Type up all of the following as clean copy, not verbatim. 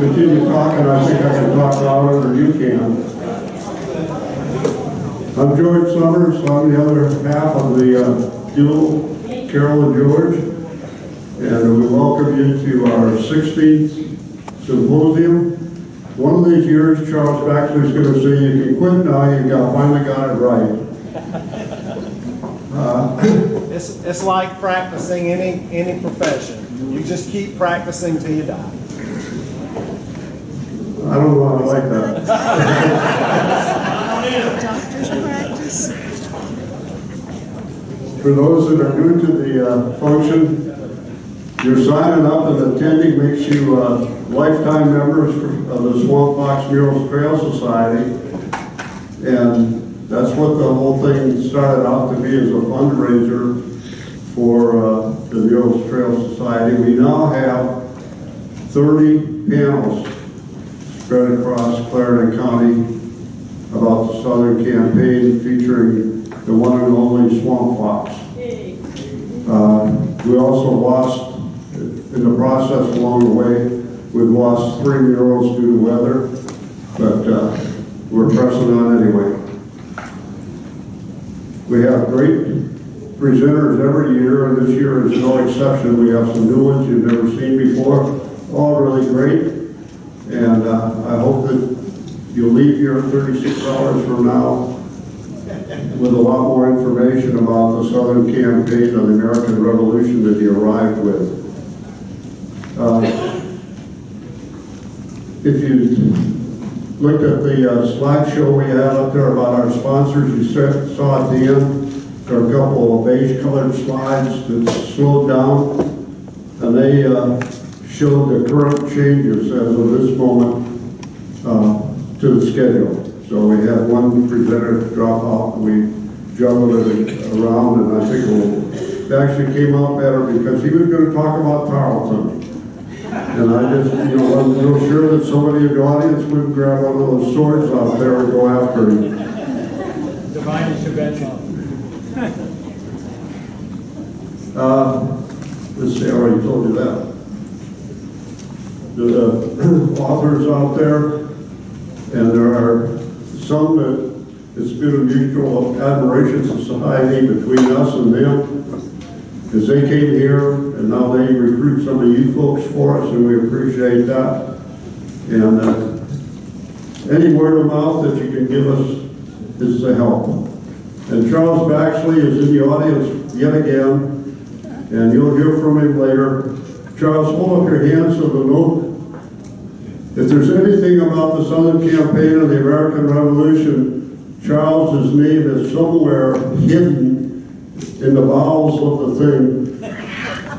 continue talking, I think I can talk louder than you can. I'm George Summers. I'm the other half of the duo, Carol and George. And we welcome you to our 16th symposium. One of these years, Charles Baxter is going to say, you can quit now, you finally got it right. It's like practicing any profession. You just keep practicing till you die. I don't know, I like that. Doctor's practice. For those that are new to the function, your signing up and attending makes you lifetime members of the Swamp Fox Murals Trail Society. And that's what the whole thing started out to be, as a fundraiser for the Murals Trail Society. We now have 30 panels spread across Clarendon County about the Southern Campaign, featuring the one and only Swamp Fox. We also lost, in the process along the way, we've lost 3 murals due to weather, but we're pressing on anyway. We have great presenters every year, and this year is no exception. We have some new ones you've never seen before, all really great. And I hope that you'll leave here 36 hours from now with a lot more information about the Southern Campaign of the American Revolution that you arrived with. If you looked at the slideshow we had up there about our sponsors, you saw at the end, there are a couple of beige colored slides that slowed down, and they showed the current changes as of this moment to the schedule. So we had one presenter drop out, and we juggled it around, and I think it actually came out better because he was going to talk about Tarleton. And I just, wasn't real sure that somebody in the audience would grab one of those swords out there and go after him. Divine intervention. Let's see, I already told you that. The authors out there, and there are some that it's been a mutual admiration society between us and them, because they came here and now they recruit some of you folks for us, and we appreciate that. And any word of mouth that you can give us is a help. And Charles Baxley is in the audience yet again, and you'll hear from him later. Charles, hold up your hand so the note. If there's anything about the Southern Campaign of the American Revolution, Charles's name is somewhere hidden in the bowels of the thing,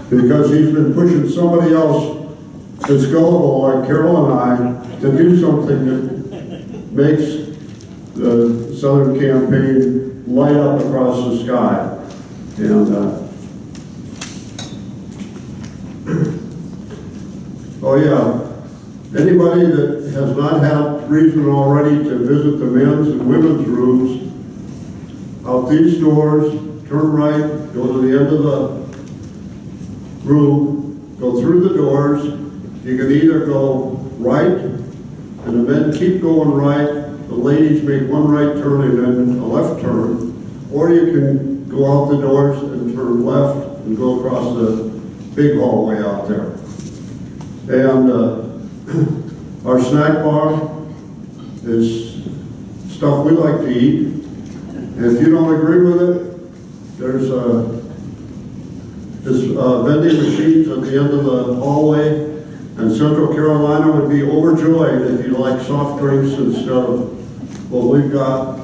because he's been pushing somebody else that's gullible like Carol and I to do something that makes the Southern Campaign light up across the sky. And oh yeah, anybody that has not had reason already to visit the men's and women's rooms, out these doors, turn right, go to the end of the room, go through the doors. You can either go right, and the men keep going right, the ladies make one right turn and then a left turn, or you can go out the doors and turn left and go across the big hallway out there. And our snack bar is stuff we like to eat. And if you don't agree with it, there's vending machines at the end of the hallway, and Central Carolina would be overjoyed if you like soft drinks instead of what we've got,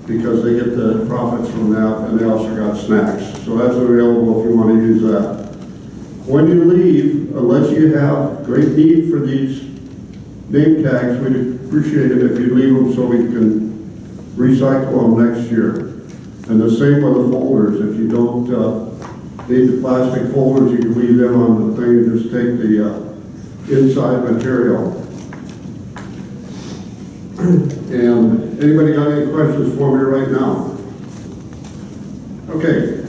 because they get the profits from that, and they also got snacks. So that's available if you want to use that. When you leave, unless you have great need for these name tags, we'd appreciate it if you leave them so we can recycle them next year. And the same with the folders. If you don't need the plastic folders, you can leave them on the thing and just take the inside material. And anybody got any questions for me right now? Okay.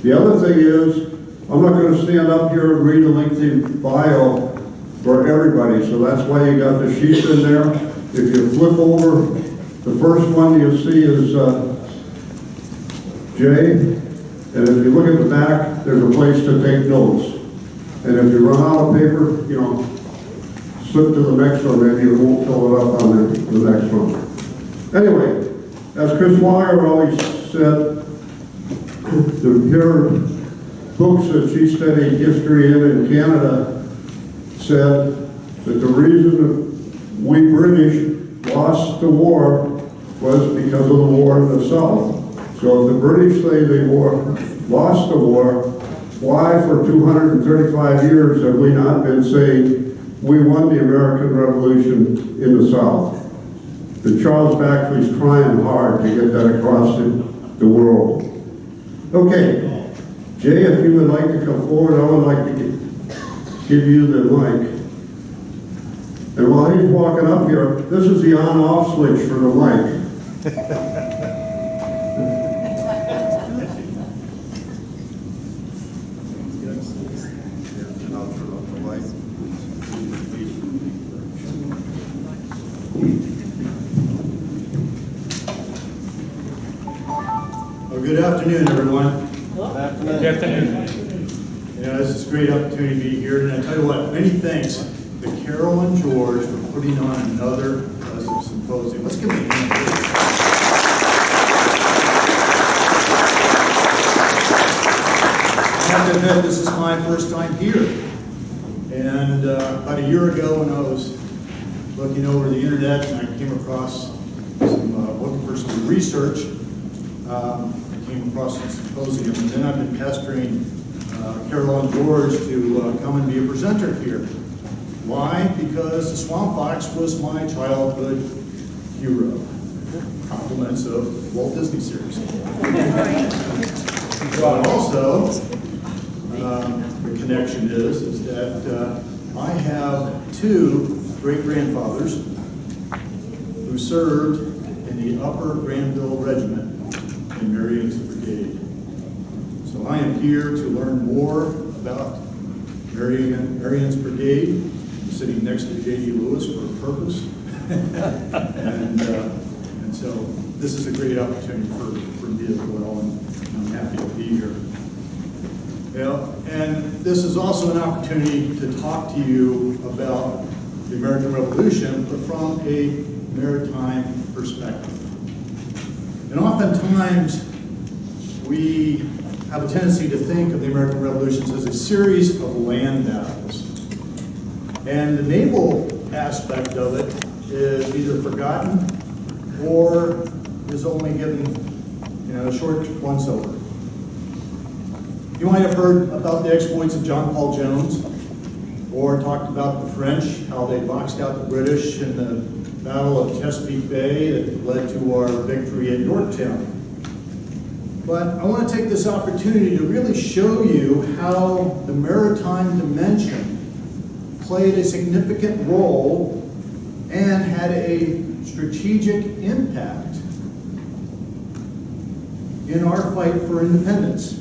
The other thing is, I'm not going to stand up here and read a lengthy bio for everybody. So that's why you got the sheep in there. If you flip over, the first one you see is J. And if you look at the back, there's a place to take notes. And if you run out of paper, you know, slip to the next one, maybe you won't fill it up on the next one. Anyway, as Chris Walker always said, the pure books that she studied history in Canada said that the reason we British lost the war was because of the war in the South. So if the British say they lost the war, why for 235 years have we not been saying we won the American Revolution in the South? The Charles Baxley's trying hard to get that across the world. Okay, Jay, if you would like to come forward, I would like to give you the mic. And while he's walking up here, this is the on-off switch for the mic. Good afternoon, everyone. Good afternoon. Yeah, this is a great opportunity to be here, and I tell you what, many thanks to Carol and George for putting on another symposium. Let's give them a hand, please. I have to admit, this is my first time here, and about a year ago when I was looking over the internet and I came across looking for some research, came across a symposium, and then I've been pestering Carol and George to come and be a presenter here. Why? Because the Swamp Fox was my childhood hero. Compliments of Walt Disney series. But also, the connection is that I have two great-grandfathers who served in the Upper Granville Regiment in Marion's Brigade. So I am here to learn more about Marion's Brigade. I'm sitting next to J.D. Lewis for a purpose. and so this is a great opportunity for me as well, and I'm happy to be here. And this is also an opportunity to talk to you about the American Revolution, but from a maritime perspective. And oftentimes, we have a tendency to think of the American Revolutions as a series of land battles. And the naval aspect of it is either forgotten or is only given, a short once over. You might have heard about the exploits of John Paul Jones, or talked about the French, how they boxed out the British in the Battle of Chesapeake Bay that led to our victory at Yorktown. But I want to take this opportunity to really show you how the maritime dimension played a significant role and had a strategic impact in our fight for independence.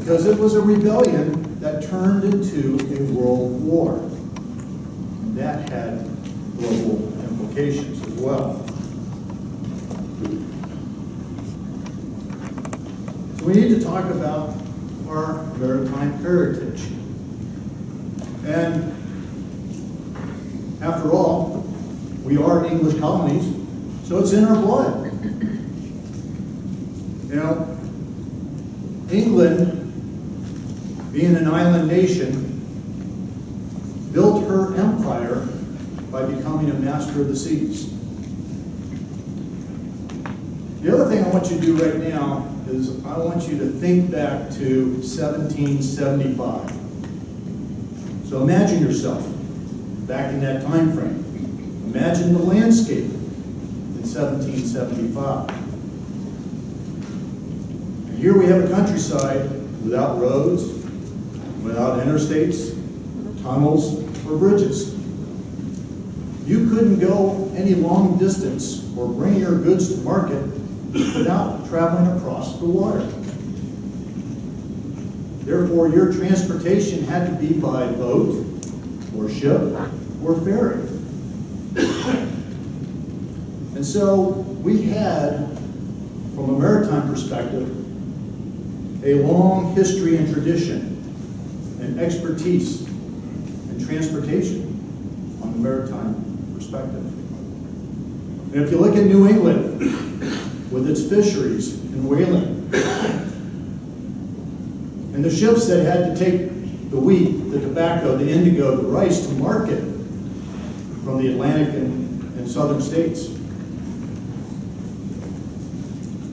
Because it was a rebellion that turned into a world war. And that had global implications as well. So we need to talk about our maritime heritage. And after all, we are English colonies, so it's in our blood. England, being an island nation, built her empire by becoming a master of the seas. The other thing I want you to do right now is I want you to think back to 1775. So imagine yourself back in that time frame. Imagine the landscape in 1775. And here we have a countryside without roads, without interstates, tunnels, or bridges. You couldn't go any long distance or bring your goods to market without traveling across the water. Therefore, your transportation had to be by boat, or ship, or ferry. And so we had, from a maritime perspective, a long history and tradition and expertise in transportation on the maritime perspective. And if you look at New England, with its fisheries and whaling, and the ships that had to take the wheat, the tobacco, the indigo, the rice to market from the Atlantic and southern states.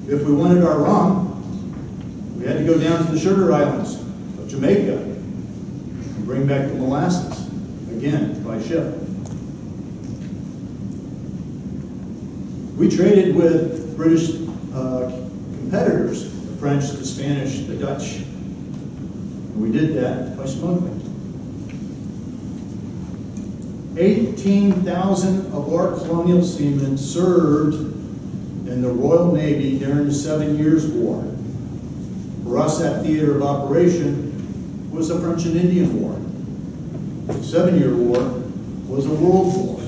If we wanted our rum, we had to go down to the sugar islands of Jamaica and bring back the molasses, again, by ship. We traded with British competitors, the French, the Spanish, the Dutch. And we did that by smuggling. 18,000 of our colonial seamen served in the Royal Navy during the 7 Years' War. For us, that theater of operation was the French and Indian War. The 7-Year War was a world war.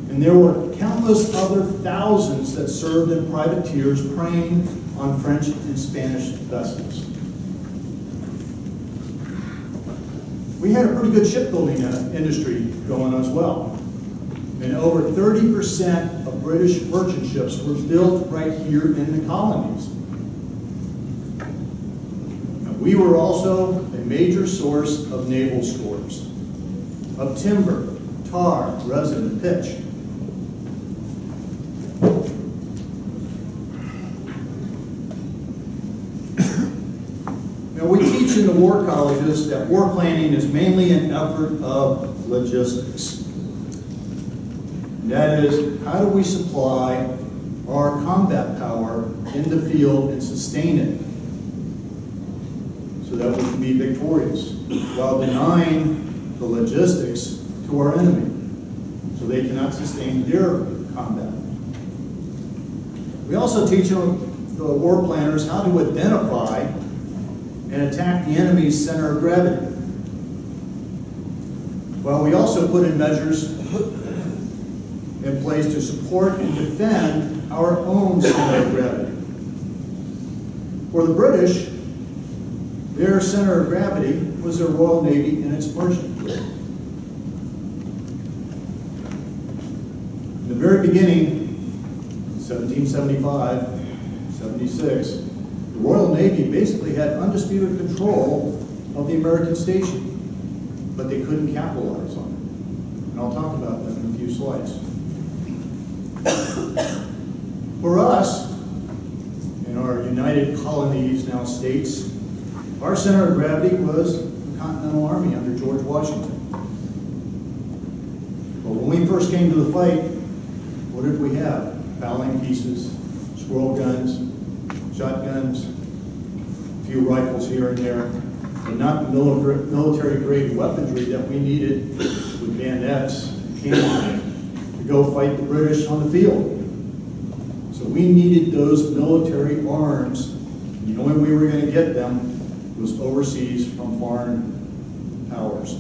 And there were countless other thousands that served in privateers preying on French and Spanish vessels. We had a pretty good shipbuilding industry going as well. And over 30% of British merchant ships were built right here in the colonies. And we were also a major source of naval stores, of timber, tar, resin, and pitch. Now, we teach in the war colleges that war planning is mainly an effort of logistics. And that is, how do we supply our combat power in the field and sustain it so that we can be victorious while denying the logistics to our enemy so they cannot sustain their combat. We also teach the war planners how to identify and attack the enemy's center of gravity. Well, we also put in measures in place to support and defend our own center of gravity. For the British, their center of gravity was their Royal Navy and its merchant fleet. In the very beginning, 1775, 76, the Royal Navy basically had undisputed control of the American station, but they couldn't capitalize on it. And I'll talk about that in a few slides. For us, in our United Colonies, now states, our center of gravity was the Continental Army under George Washington. But when we first came to the fight, what did we have? Fowling pieces, squirrel guns, shotguns, a few rifles here and there, but not the military-grade weaponry that we needed with bayonets, cannons, to go fight the British on the field. So we needed those military arms. And the only way we were going to get them was overseas from foreign powers.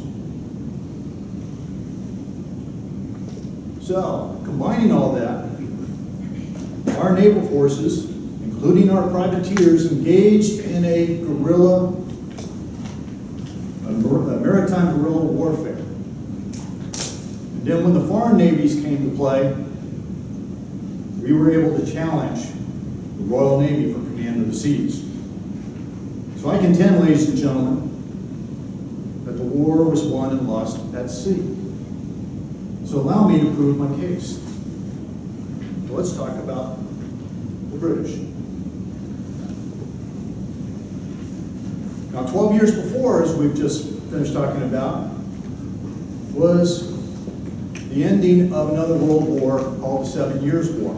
So, combining all that, our naval forces, including our privateers, engaged in a maritime guerrilla warfare. And then when the foreign navies came to play, we were able to challenge the Royal Navy for command of the seas. So I contend, ladies and gentlemen, that the war was won and lost at sea. So allow me to prove my case. So let's talk about the British. Now, 12 years before, as we've just finished talking about, was the ending of another world war called the 7 Years' War.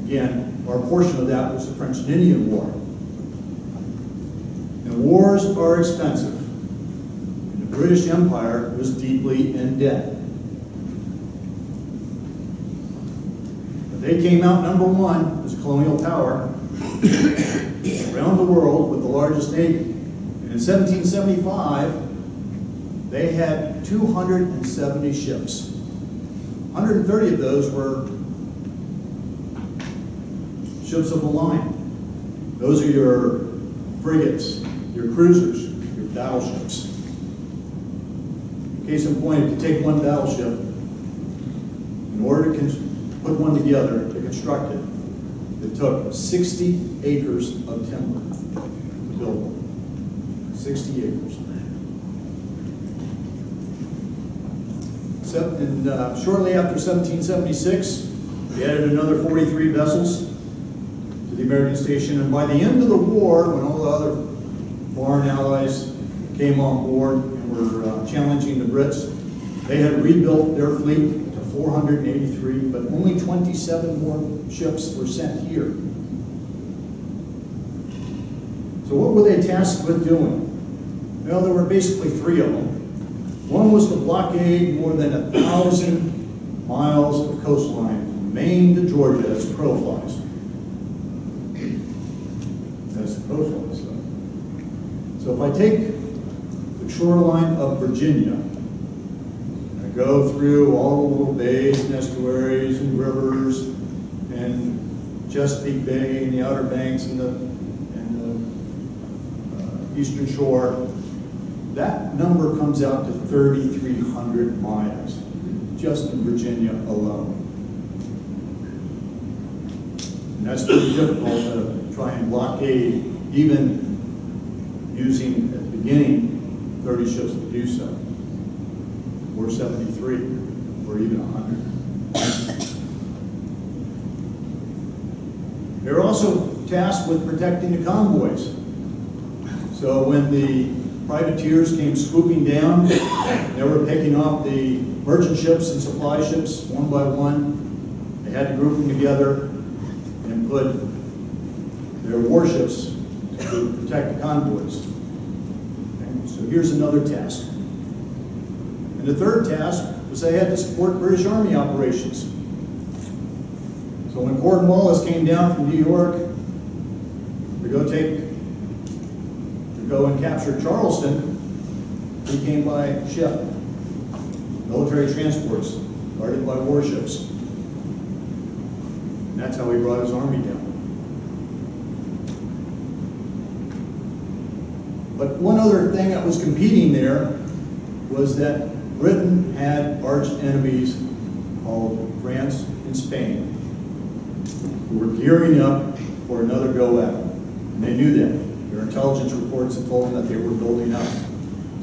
Again, our portion of that was the French and Indian War. And wars are expensive. And the British Empire was deeply in debt. But they came out number one as a colonial power around the world with the largest navy. And in 1775, they had 270 ships. 130 of those were ships of the line. Those are your frigates, your cruisers, your battleships. Case in point, if you take one battleship, in order to put one together, to construct it, it took 60 acres of timber to build one. 60 acres. And shortly after 1776, we added another 43 vessels to the American station. And by the end of the war, when all the other foreign allies came on board and were challenging the Brits, they had rebuilt their fleet to 483, but only 27 more ships were sent here. So what were they tasked with doing? Well, there were basically three of them. One was to blockade more than 1,000 miles of coastline from Maine to Georgia as the crow flies. As the crow flies. So if I take the shoreline of Virginia, I go through all the little bays and estuaries and rivers and Chesapeake Bay and the Outer Banks and the Eastern Shore, that number comes out to 3,300 miles, just in Virginia alone. And that's pretty difficult to try and blockade, even using, at the beginning, 30 ships to do so, or 73, or even 100. They're also tasked with protecting the convoys. So when the privateers came swooping down, they were picking off the merchant ships and supply ships one by one. They had to group them together and put their warships to protect the convoys. Okay, so here's another task. And the third task was they had to support British Army operations. So when Cornwallis came down from New York to go and capture Charleston, he came by ship, military transports, guarded by warships. And that's how he brought his army down. But one other thing that was competing there was that Britain had arch enemies called France and Spain, who were gearing up for another go at them. And they knew that. Their intelligence reports had told them that they were building up.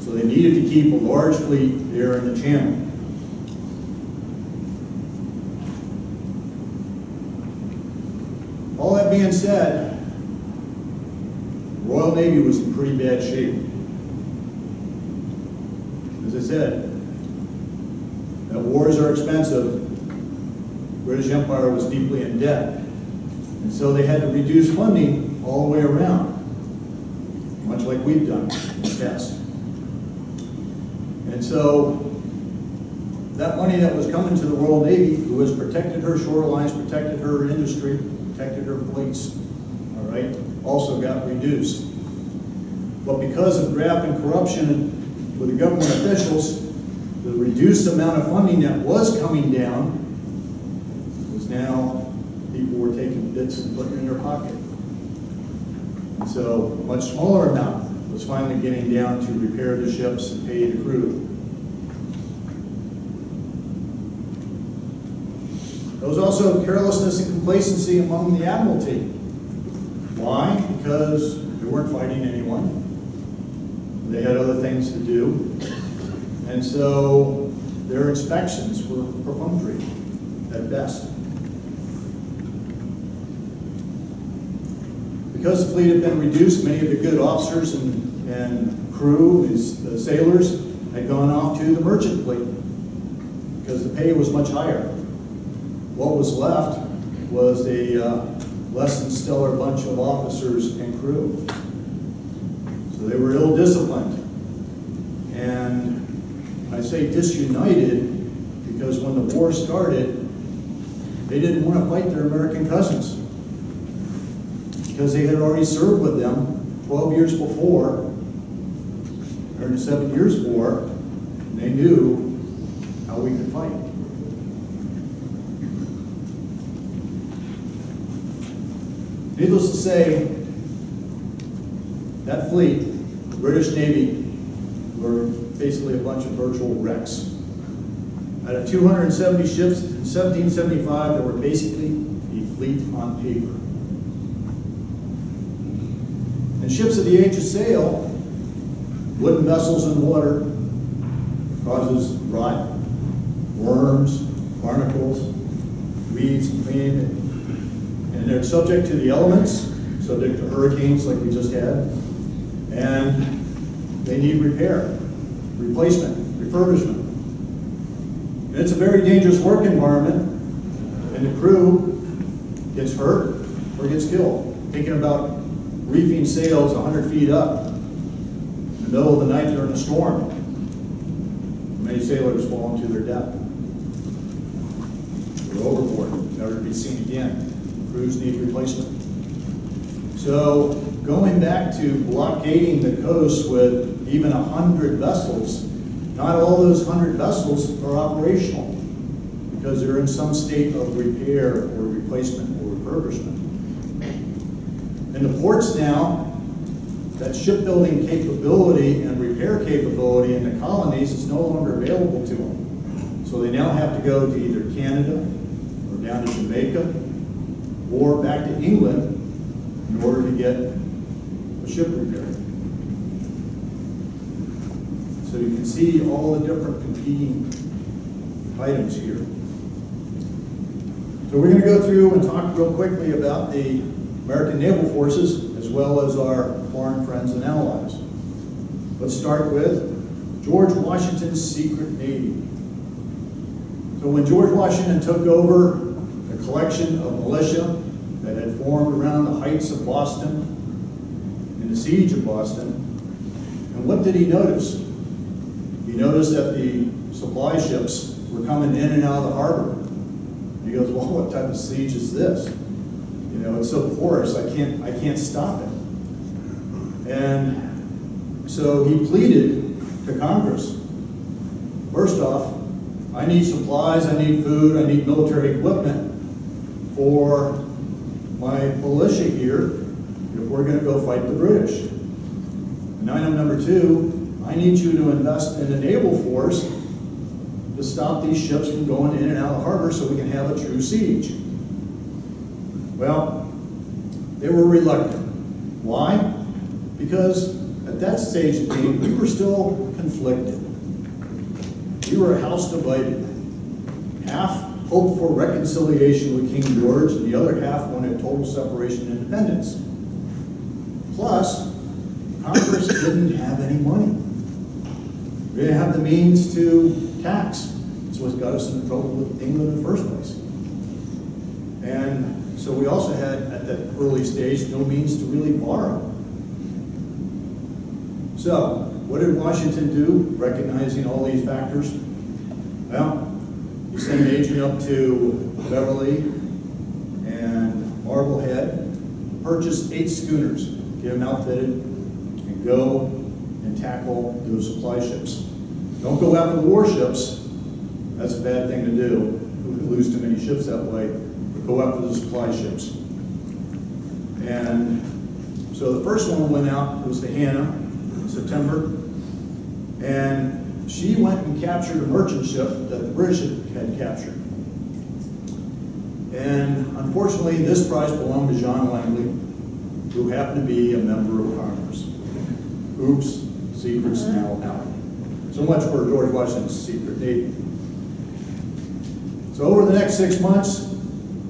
So they needed to keep a large fleet there in the channel. All that being said, the Royal Navy was in pretty bad shape. As I said, that wars are expensive. The British Empire was deeply in debt. And so they had to reduce funding all the way around, much like we've done in the past. And so that money that was coming to the Royal Navy, who has protected her shorelines, protected her industry, protected her fleets, all right, also got reduced. But because of graft and corruption with the government officials, the reduced amount of funding that was coming down was now people were taking bits and putting it in their pocket. And so a much smaller amount was finally getting down to repair the ships and pay the crew. There was also carelessness and complacency among the Admiralty. Why? Because they weren't fighting anyone. They had other things to do. And so their inspections were perfunctory at best. Because the fleet had been reduced, many of the good officers and crew, the sailors, had gone off to the merchant fleet because the pay was much higher. What was left was a less than stellar bunch of officers and crew. So they were ill-disciplined. And I say disunited because when the war started, they didn't want to fight their American cousins because they had already served with them 12 years before, during the 7 Years' War, they knew how we could fight. Needless to say, that fleet, the British Navy, were basically a bunch of virtual wrecks. Out of 270 ships in 1775, there were basically a fleet on paper. And ships of the age of sail, wooden vessels in water, causes rot, worms, barnacles, weeds, and they're subject to the elements, subject to hurricanes like we just had, and they need repair, replacement, refurbishment. And it's a very dangerous work environment, and the crew gets hurt or gets killed. Thinking about reefing sails 100 feet up in the middle of the night during a storm. Many sailors fall into their death. They're overboard, never to be seen again. Crews need replacement. So going back to blockading the coast with even 100 vessels, not all those 100 vessels are operational because they're in some state of repair or replacement or refurbishment. In the ports now, that shipbuilding capability and repair capability in the colonies is no longer available to them. So they now have to go to either Canada or down to Jamaica or back to England in order to get a ship repaired. So you can see all the different competing items here. So we're going to go through and talk real quickly about the American naval forces as well as our foreign friends and allies. Let's start with George Washington's secret navy. So when George Washington took over a collection of militia that had formed around the heights of Boston in the siege of Boston, and what did he notice? He noticed that the supply ships were coming in and out of the harbor. And he goes, well, what type of siege is this? You know, it's so porous, I can't stop it. And so he pleaded to Congress. First off, I need supplies, I need food, I need military equipment for my militia here if we're going to go fight the British. And item number two, I need you to invest in a naval force to stop these ships from going in and out of the harbor so we can have a true siege. Well, they were reluctant. Why? Because at that stage of the game, we were still conflicted. We were a house divided. Half hoped for reconciliation with King George, and the other half wanted total separation and independence. Plus, Congress didn't have any money. We didn't have the means to tax. That's what got us into trouble with England in the first place. And so we also had, at that early stage, no means to really borrow. So, what did Washington do, recognizing all these factors? Well, he sent an agent up to Beverly and Marblehead, purchased 8 schooners, get them outfitted, and go and tackle those supply ships. Don't go after the warships. That's a bad thing to do. We could lose too many ships that way. But go after the supply ships. And so the first one went out, it was the Hannah, in September. And she went and captured a merchant ship that the British had captured. And unfortunately, this prize belonged to John Langley, who happened to be a member of Congress. Oops, secrets now out. So much for George Washington's secret navy. So over the next 6 months,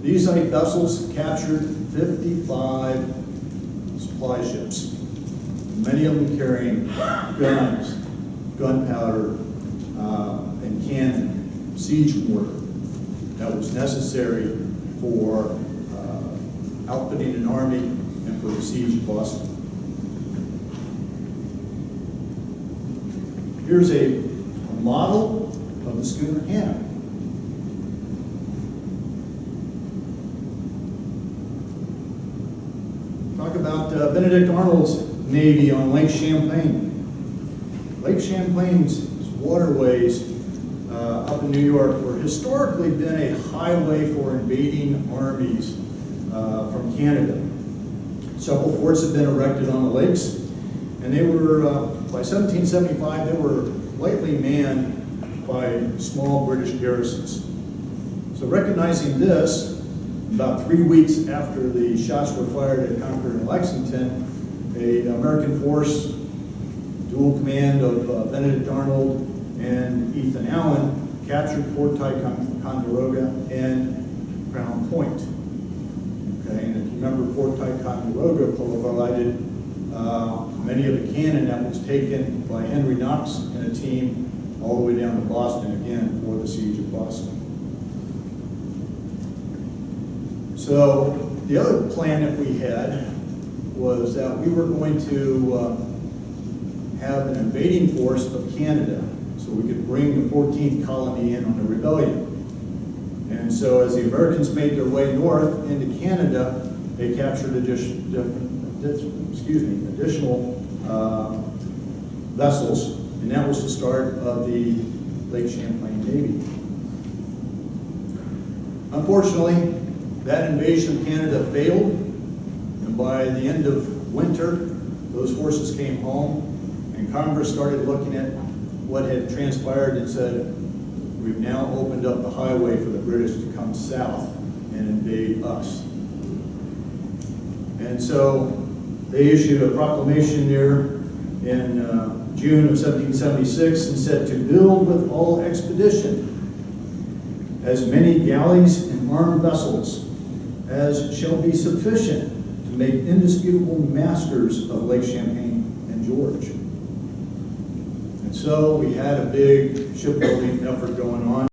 these 8 vessels captured 55 supply ships. Many of them carrying guns, gunpowder, and cannon, siege mortar that was necessary for outfitting an army and for the siege of Boston. Here's a model of the schooner Hannah. Talk about Benedict Arnold's Navy on Lake Champlain. Lake Champlain's waterways up in New York were historically been a highway for invading armies from Canada. Several forts have been erected on the lakes, and they were, by 1775, they were lightly manned by small British garrisons. So recognizing this, about 3 weeks after the shots were fired at Concord and Lexington, an American force, dual command of Benedict Arnold and Ethan Allen, captured Fort Ticonderoga and Crown Point. Okay, and if you remember, Fort Ticonderoga provided many of the cannon that was taken by Henry Knox and a team all the way down to Boston again for the siege of Boston. So the other plan that we had was that we were going to have an invading force of Canada so we could bring the 14th colony in on the rebellion. And so as the Americans made their way north into Canada, they captured additional vessels, and that was the start of the Lake Champlain Navy. Unfortunately, that invasion of Canada failed, and by the end of winter, those forces came home, and Congress started looking at what had transpired and said, we've now opened up the highway for the British to come south and invade us. And so they issued a proclamation there in June of 1776 and said to build with all expedition as many galleys and armed vessels as shall be sufficient to make indisputable masters of Lake Champlain and George. And so we had a big shipbuilding effort going on.